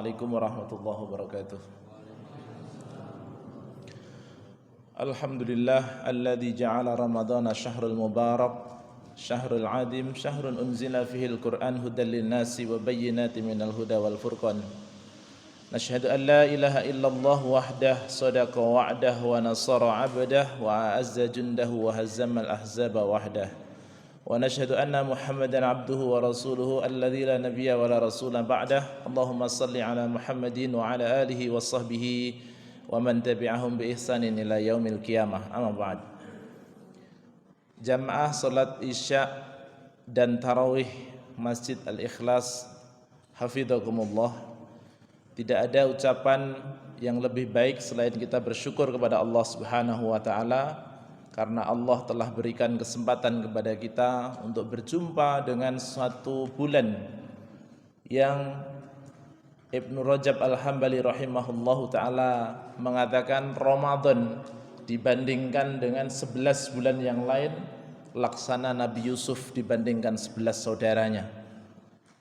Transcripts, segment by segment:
Assalamualaikum warahmatullahi wabarakatuh. Alhamdulillah alladzi ja'ala ramadhana syahrul mubarak syahrul adim syahrun unzila fihi al-Qur'an hudan lin-nasi wa bayyinatin minal huda wal furqan. Nashhadu an la ilaha illallah wahdah sadaqa wa'dah wa nasara 'abdah wa a'azza jundahu wa hazzama al-ahzaba wahdah. Wa nashhadu anna Muhammadan abduhu wa rasuluhu alladzi la nabiyya wa la rasula ba'dah. Allahumma salli ala Muhammadin wa ala alihi wa sahbihi wa man tabi'ahum bi ihsanin ila yaumil qiyamah. Amma ba'd. Jamaah salat Isya dan tarawih Masjid Al-Ikhlas hafidhakumullah. Tidak ada ucapan yang lebih baik selain kita bersyukur kepada Allah Subhanahu wa taala karena Allah telah berikan kesempatan kepada kita untuk berjumpa dengan suatu bulan yang Ibnu Rajab Al-Hambali rahimahullahu ta'ala mengatakan Ramadan dibandingkan dengan 11 bulan yang lain laksana Nabi Yusuf dibandingkan 11 saudaranya.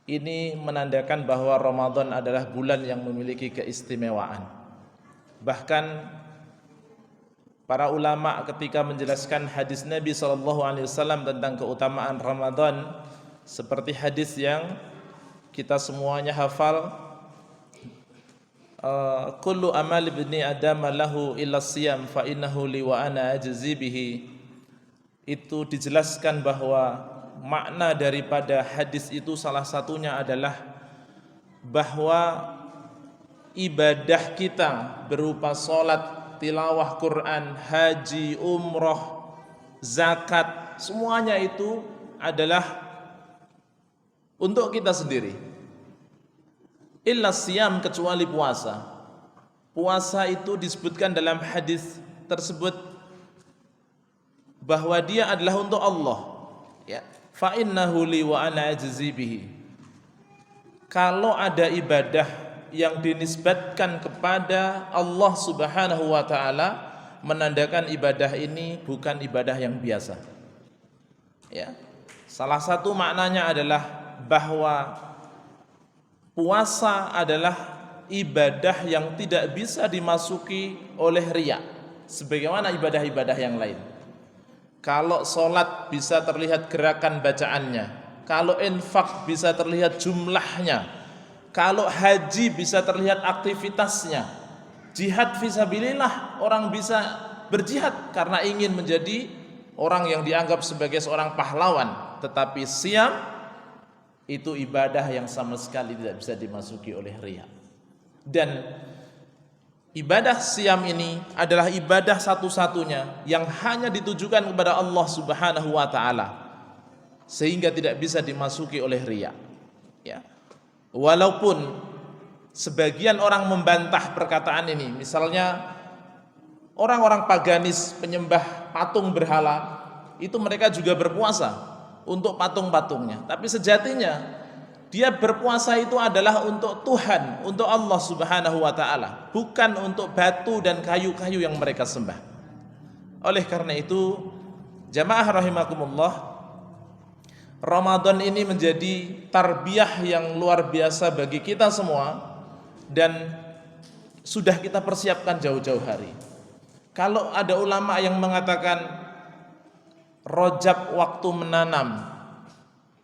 Ini menandakan bahwa Ramadan adalah bulan yang memiliki keistimewaan. Bahkan para ulama ketika menjelaskan hadis Nabi SAW tentang keutamaan Ramadan, seperti hadis yang kita semuanya hafal, kullu amal ibni adam lahu illa siyam fa innahu li wa ana ajzi bihi. Itu dijelaskan bahwa makna daripada hadis itu salah satunya adalah bahwa ibadah kita berupa salat, tilawah Quran, haji, umroh, zakat, semuanya itu adalah untuk kita sendiri. Illa siyam, kecuali puasa. Puasa itu disebutkan dalam hadis tersebut bahwa dia adalah untuk Allah. Ya, fa innahu li wa ana ajzi bihi. Kalau ada ibadah yang dinisbatkan kepada Allah Subhanahu wa taala, menandakan ibadah ini bukan ibadah yang biasa. Ya. Salah satu maknanya adalah bahwa puasa adalah ibadah yang tidak bisa dimasuki oleh riya sebagaimana ibadah-ibadah yang lain. Kalau salat bisa terlihat gerakan bacaannya, kalau infak bisa terlihat jumlahnya, kalau haji bisa terlihat aktivitasnya, jihad fisabilillah, orang bisa berjihad karena ingin menjadi orang yang dianggap sebagai seorang pahlawan. Tetapi siam itu ibadah yang sama sekali tidak bisa dimasuki oleh riya. Dan ibadah siam ini adalah ibadah satu-satunya yang hanya ditujukan kepada Allah Subhanahu wa taala, sehingga tidak bisa dimasuki oleh riya. Ya. Walaupun sebagian orang membantah perkataan ini, misalnya orang-orang paganis penyembah patung berhala, itu mereka juga berpuasa untuk patung-patungnya. Tapi sejatinya dia berpuasa itu adalah untuk Tuhan, untuk Allah Subhanahu wa taala, bukan untuk batu dan kayu-kayu yang mereka sembah. Oleh karena itu, jamaah rahimakumullah, Ramadan ini menjadi tarbiyah yang luar biasa bagi kita semua dan sudah kita persiapkan jauh-jauh hari. Kalau ada ulama yang mengatakan Rajab waktu menanam,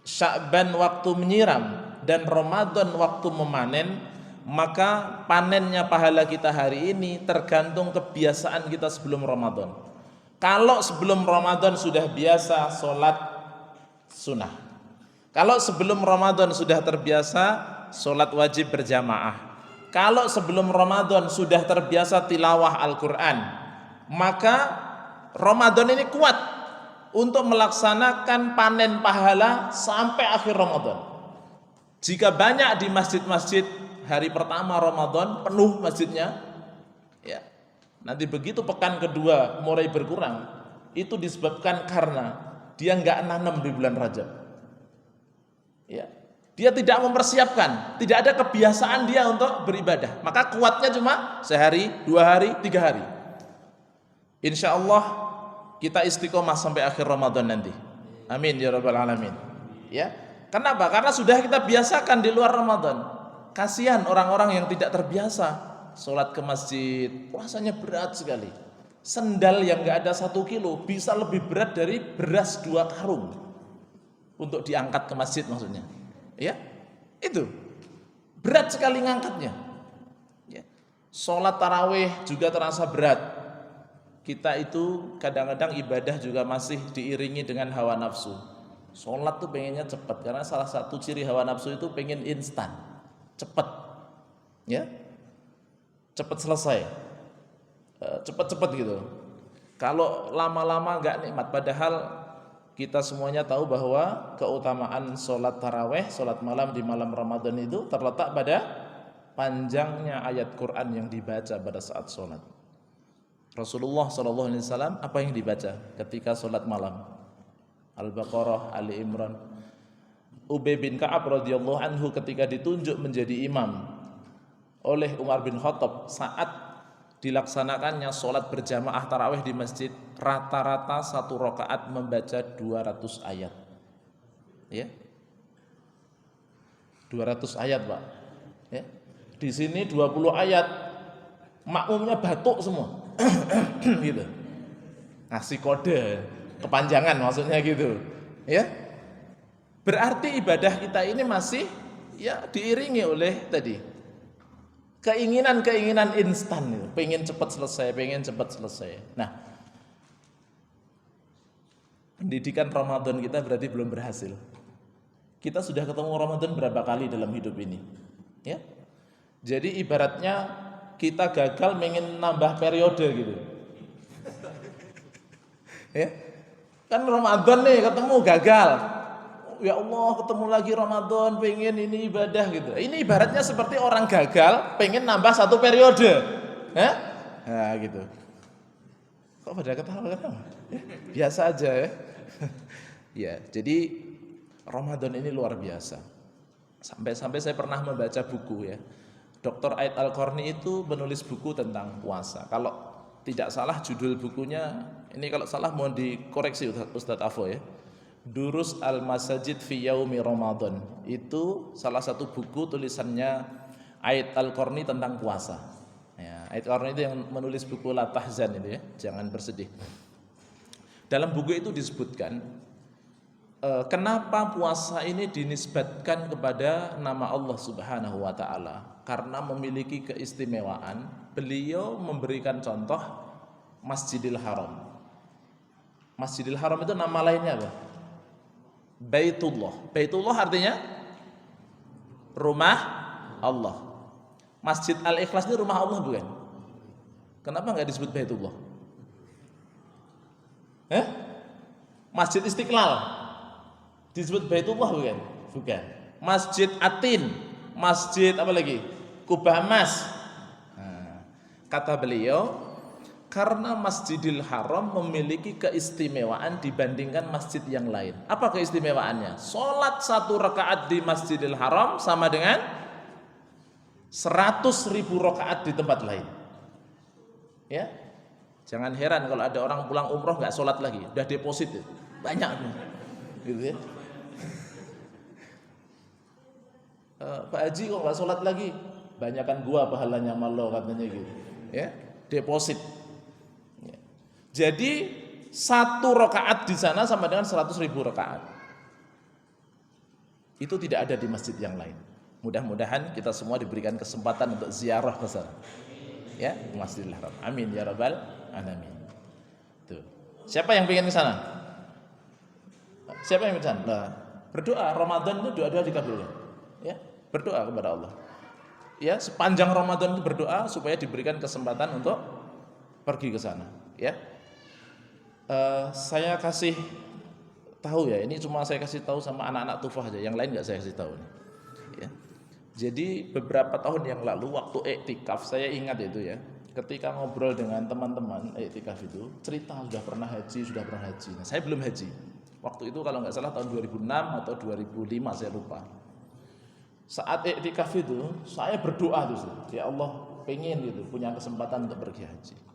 Sya'ban waktu menyiram, dan Ramadan waktu memanen, maka panennya pahala kita hari ini tergantung kebiasaan kita sebelum Ramadan. Kalau sebelum Ramadan sudah biasa sholat sunnah, kalau sebelum Ramadan sudah terbiasa sholat wajib berjamaah, kalau sebelum Ramadan sudah terbiasa tilawah Al-Quran, maka Ramadan ini kuat untuk melaksanakan panen pahala sampai akhir Ramadan. Jika banyak di masjid-masjid hari pertama Ramadan penuh masjidnya, ya, nanti begitu pekan kedua mulai berkurang, itu disebabkan karena dia enggak nanam di bulan Rajab. Ya. Dia tidak mempersiapkan, tidak ada kebiasaan dia untuk beribadah. Maka kuatnya cuma sehari, 2 hari, 3 hari. Insya Allah kita istiqomah sampai akhir Ramadan nanti. Amin ya rabbal alamin. Ya. Kenapa? Karena sudah kita biasakan di luar Ramadan. kasihan orang-orang yang tidak terbiasa sholat ke masjid, puasanya berat sekali. Sendal yang nggak ada 1 kilo bisa lebih berat dari beras 2 karung untuk diangkat ke masjid maksudnya. Ya, itu berat sekali ngangkatnya. Ya. Sholat tarawih juga terasa berat. Kita itu kadang-kadang ibadah juga masih diiringi dengan hawa nafsu. Sholat tuh pengennya cepat karena salah satu ciri hawa nafsu itu pengen instan, cepat, ya, cepat selesai, cepat-cepat gitu. Kalau lama-lama nggak nikmat. Padahal kita semuanya tahu bahwa keutamaan sholat taraweh, sholat malam di malam Ramadan itu terletak pada panjangnya ayat Quran yang dibaca pada saat sholat. Rasulullah SAW apa yang dibaca ketika sholat malam? Al-Baqarah, Ali Imran. Ubay bin Ka'ab radhiyallahu anhu ketika ditunjuk menjadi imam oleh Umar bin Khattab saat dilaksanakannya sholat berjamaah tarawih di masjid, rata-rata 1 rakaat membaca 200 ayat. Ya, 200 ayat, Pak. Ya. Di sini 20 ayat, makmumnya batuk semua. Gitu. Ngasih kode kepanjangan maksudnya gitu. Ya. Berarti ibadah kita ini masih ya diiringi oleh tadi keinginan-keinginan instan itu, pengen cepat selesai. Nah, pendidikan Ramadan kita berarti belum berhasil. Kita sudah ketemu Ramadan berapa kali dalam hidup ini? Ya. Jadi ibaratnya kita gagal pengen nambah periode gitu. Ya. Kan Ramadan nih ketemu gagal. Ya Allah, ketemu lagi Ramadan, pengen ini ibadah gitu. Ini ibaratnya seperti orang gagal pengen nambah 1 periode. Ya? Nah, gitu. Kok pada ketawa-ketawa? Biasa aja ya. Ya, jadi Ramadan ini luar biasa. Sampai-sampai saya pernah membaca buku ya. Dr. Ait Al-Qarni itu menulis buku tentang puasa. Kalau tidak salah judul bukunya, ini kalau salah mohon dikoreksi Ustadz Afo ya. Durus Al-Masajid fi Yaumi Ramadan. Itu salah satu buku tulisannya Ait Al-Qarni tentang puasa. Ya, Ait Al-Qarni itu yang menulis buku La Tahzan itu ya, jangan bersedih. Dalam buku itu disebutkan kenapa puasa ini dinisbatkan kepada nama Allah Subhanahu wa taala? Karena memiliki keistimewaan. Beliau memberikan contoh Masjidil Haram. Masjidil Haram itu nama lainnya apa? Baitullah. Baitullah artinya rumah Allah. Masjid Al-Ikhlas ini rumah Allah bukan? Kenapa nggak disebut Baitullah? Masjid Istiqlal disebut Baitullah bukan? Bukan. Masjid Atin, masjid apa lagi? Kubah Emas. Nah, kata beliau, karena Masjidil Haram memiliki keistimewaan dibandingkan masjid yang lain. Apa keistimewaannya? Sholat 1 rakaat di Masjidil Haram sama dengan 100.000 rakaat di tempat lain. Ya, jangan heran kalau ada orang pulang umroh nggak sholat lagi, udah deposit ya. Banyak gitu ya. Pak Haji kok nggak sholat lagi? Banyakan gua pahalanya malo katanya gitu. Ya, deposit. Jadi 1 rakaat di sana sama dengan 100.000 rakaat. Itu tidak ada di masjid yang lain. Mudah-mudahan kita semua diberikan kesempatan untuk ziarah ke sana. Ya, Masjidil Haram. Amin ya rabbal alamin. Tuh. Siapa yang pengen ke sana? Siapa yang pengen ke sana? Nah, berdoa. Ramadan itu doa-doa dikabulkan. Ya, berdoa kepada Allah. Ya, sepanjang Ramadan itu berdoa supaya diberikan kesempatan untuk pergi ke sana. Ya. Saya kasih tahu ya, ini cuma saya kasih tahu sama anak-anak Tufah aja, yang lain nggak saya kasih tahu nih. Ya. Jadi beberapa tahun yang lalu waktu iktikaf saya ingat itu ya, ketika ngobrol dengan teman-teman iktikaf itu cerita sudah pernah haji. Nah, saya belum haji. Waktu itu kalau nggak salah tahun 2006 atau 2005 saya lupa. Saat iktikaf itu saya berdoa tuh, ya Allah pengen gitu punya kesempatan untuk pergi haji.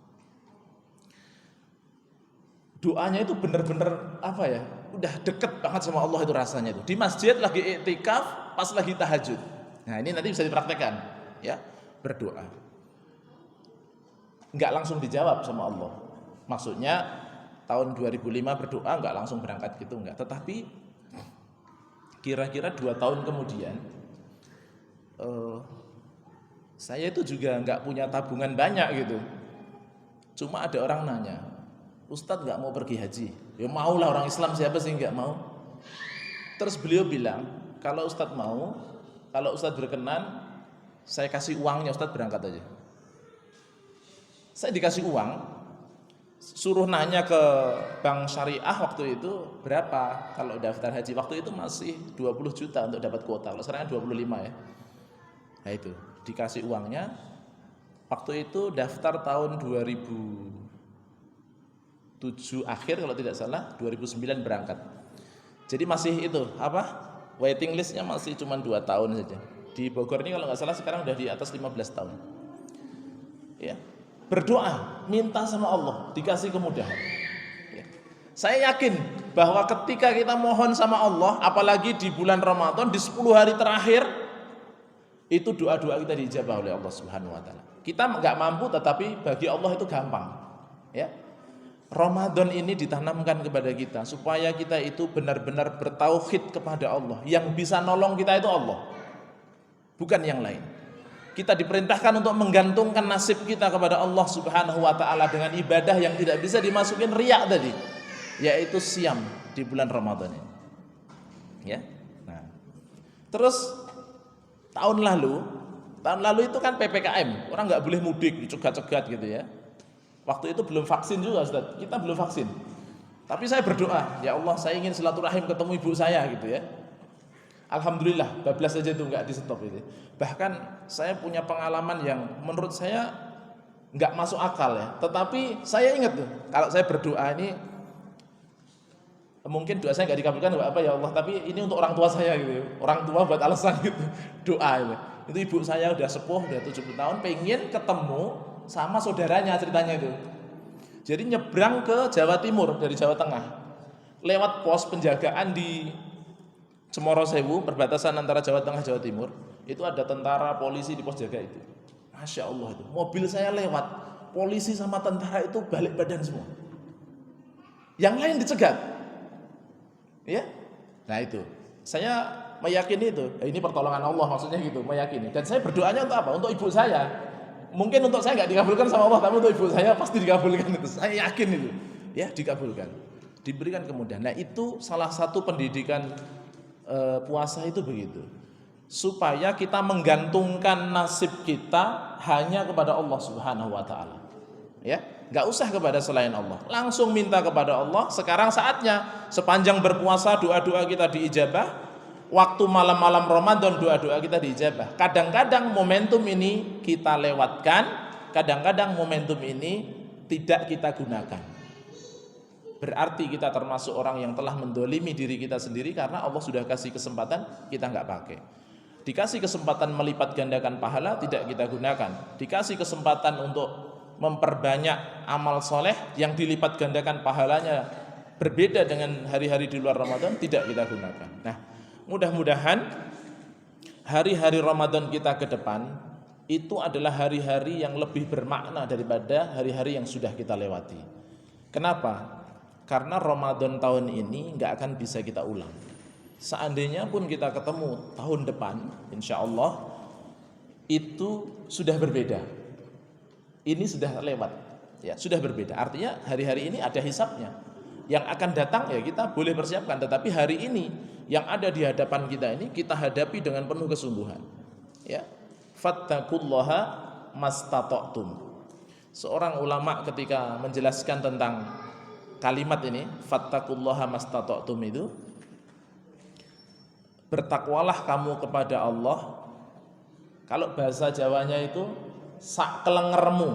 Doanya itu benar-benar apa ya, udah deket banget sama Allah itu rasanya itu. Di masjid lagi iktikaf, pas lagi tahajud. Nah, ini nanti bisa dipraktekkan, ya, berdoa. Enggak langsung dijawab sama Allah. Maksudnya tahun 2005 berdoa enggak langsung berangkat gitu, enggak. Tetapi kira-kira 2 tahun kemudian saya itu juga enggak punya tabungan banyak gitu. Cuma ada orang nanya, Ustadz enggak mau pergi haji? Ya maulah, orang Islam siapa sih enggak mau? Terus beliau bilang, kalau Ustadz mau, kalau Ustadz berkenan, saya kasih uangnya, Ustadz berangkat aja. Saya dikasih uang, suruh nanya ke bank syariah waktu itu berapa kalau daftar haji. Waktu itu masih 20 juta untuk dapat kuota, kalau sekarang 25 ya. Nah itu, dikasih uangnya. Waktu itu daftar tahun 2007 akhir kalau tidak salah, 2009 berangkat. Jadi masih itu, waiting listnya masih cuma 2 tahun saja. Di Bogor ini kalau nggak salah sekarang udah di atas 15 tahun. Ya. Berdoa, minta sama Allah, dikasih kemudahan. Ya. Saya yakin bahwa ketika kita mohon sama Allah, apalagi di bulan Ramadan, di 10 hari terakhir, itu doa-doa kita dijabah oleh Allah Subhanahu wa taala. Kita nggak mampu, tetapi bagi Allah itu gampang. Ya. Ramadan ini ditanamkan kepada kita supaya kita itu benar-benar bertauhid kepada Allah. Yang bisa nolong kita itu Allah, bukan yang lain. Kita diperintahkan untuk menggantungkan nasib kita kepada Allah Subhanahu wa taala dengan ibadah yang tidak bisa dimasukin riya tadi, yaitu siam di bulan Ramadan ini. Ya. Nah. Terus tahun lalu itu kan PPKM, orang nggak boleh mudik, dicegat-cegat gitu ya. Waktu itu belum vaksin juga, Ustaz. Kita belum vaksin. Tapi saya berdoa, ya Allah, saya ingin silaturahim ketemu ibu saya gitu ya. Alhamdulillah, bablas saja itu nggak di stop itu. Bahkan saya punya pengalaman yang menurut saya nggak masuk akal ya. Tetapi saya ingat tuh, kalau saya berdoa ini, mungkin doa saya nggak dikabulkan nggak apa ya Allah. Tapi ini untuk orang tua saya gitu. Orang tua buat alasan gitu, doa itu. Itu ibu saya udah sepuh, udah 70 tahun, pengen ketemu sama saudaranya ceritanya itu. Jadi nyebrang ke Jawa Timur dari Jawa Tengah, lewat pos penjagaan di Cemoro Sewu, perbatasan antara Jawa Tengah Jawa Timur, itu ada tentara polisi di pos jaga itu. Masya Allah itu, mobil saya lewat, polisi sama tentara itu balik badan semua. Yang lain dicegat, ya. Nah itu, saya meyakini itu, ini pertolongan Allah maksudnya gitu, meyakini. Dan saya berdoanya untuk apa? Untuk ibu saya. Mungkin untuk saya nggak dikabulkan sama Allah, tapi untuk ibu saya pasti dikabulkan itu. Saya yakin itu, ya dikabulkan, diberikan kemudahan. Nah itu salah satu pendidikan puasa itu begitu, supaya kita menggantungkan nasib kita hanya kepada Allah Subhanahu wa taala. Ya, nggak usah kepada selain Allah. Langsung minta kepada Allah. Sekarang saatnya, sepanjang berpuasa doa-doa kita diijabah. Waktu malam-malam Ramadan doa-doa kita diijabah. Kadang-kadang momentum ini kita lewatkan, kadang-kadang momentum ini tidak kita gunakan. Berarti kita termasuk orang yang telah mendolimi diri kita sendiri, karena Allah sudah kasih kesempatan, kita nggak pakai. Dikasih kesempatan melipat gandakan pahala, tidak kita gunakan. Dikasih kesempatan untuk memperbanyak amal soleh yang dilipat gandakan pahalanya berbeda dengan hari-hari di luar Ramadan, tidak kita gunakan. Nah, mudah-mudahan hari-hari Ramadan kita ke depan itu adalah hari-hari yang lebih bermakna daripada hari-hari yang sudah kita lewati. Kenapa? Karena Ramadan tahun ini nggak akan bisa kita ulang. Seandainya pun kita ketemu tahun depan, insya Allah itu sudah berbeda. Ini sudah lewat, ya sudah berbeda. Artinya hari-hari ini ada hisabnya. Yang akan datang ya kita boleh persiapkan. Tetapi hari ini yang ada di hadapan kita ini kita hadapi dengan penuh kesungguhan. Ya, fattaqullaha mastata'tum. Seorang ulama ketika menjelaskan tentang kalimat ini, fattaqullaha mastata'tum itu, bertakwalah kamu kepada Allah. Kalau bahasa Jawanya itu sak kelengermu.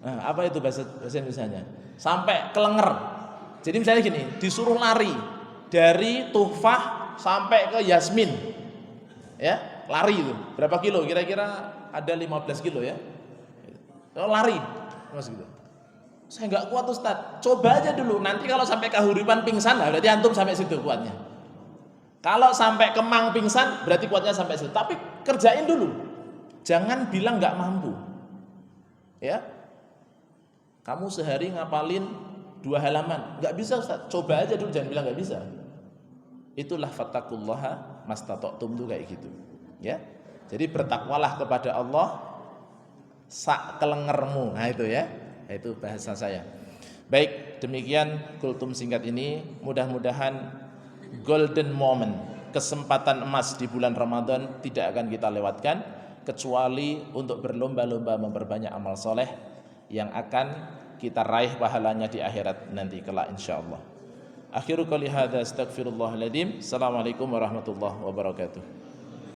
Nah, apa itu bahasa Indonesianya? Sampai kelenger. Jadi misalnya gini, disuruh lari dari Tuhfah sampai ke Yasmin. Ya, lari itu. Berapa kilo? Kira-kira ada 15 kilo ya. Lari. Mas gitu. Saya nggak kuat Ustaz. Coba aja dulu. Nanti kalau sampai Kahuripan pingsan, berarti antum sampai situ kuatnya. Kalau sampai kemang pingsan berarti kuatnya sampai situ. Tapi kerjain dulu. Jangan bilang nggak mampu. Ya. Kamu sehari ngapalin 2 halaman, nggak bisa Ustaz. Coba aja dulu, jangan bilang nggak bisa. Itulah fattaqullaha mastata'tum tuh kayak gitu. Ya. Jadi bertakwalah kepada Allah sak kelengermu. Nah itu ya. Itu bahasa saya. Baik, demikian kultum singkat ini. Mudah-mudahan golden moment, kesempatan emas di bulan Ramadan tidak akan kita lewatkan kecuali untuk berlomba-lomba memperbanyak amal soleh yang akan kita raih pahalanya di akhirat nanti kelak insyaallah. Akhiru qouli hadza astaghfirullahaladzim. Assalamualaikum warahmatullahi wabarakatuh.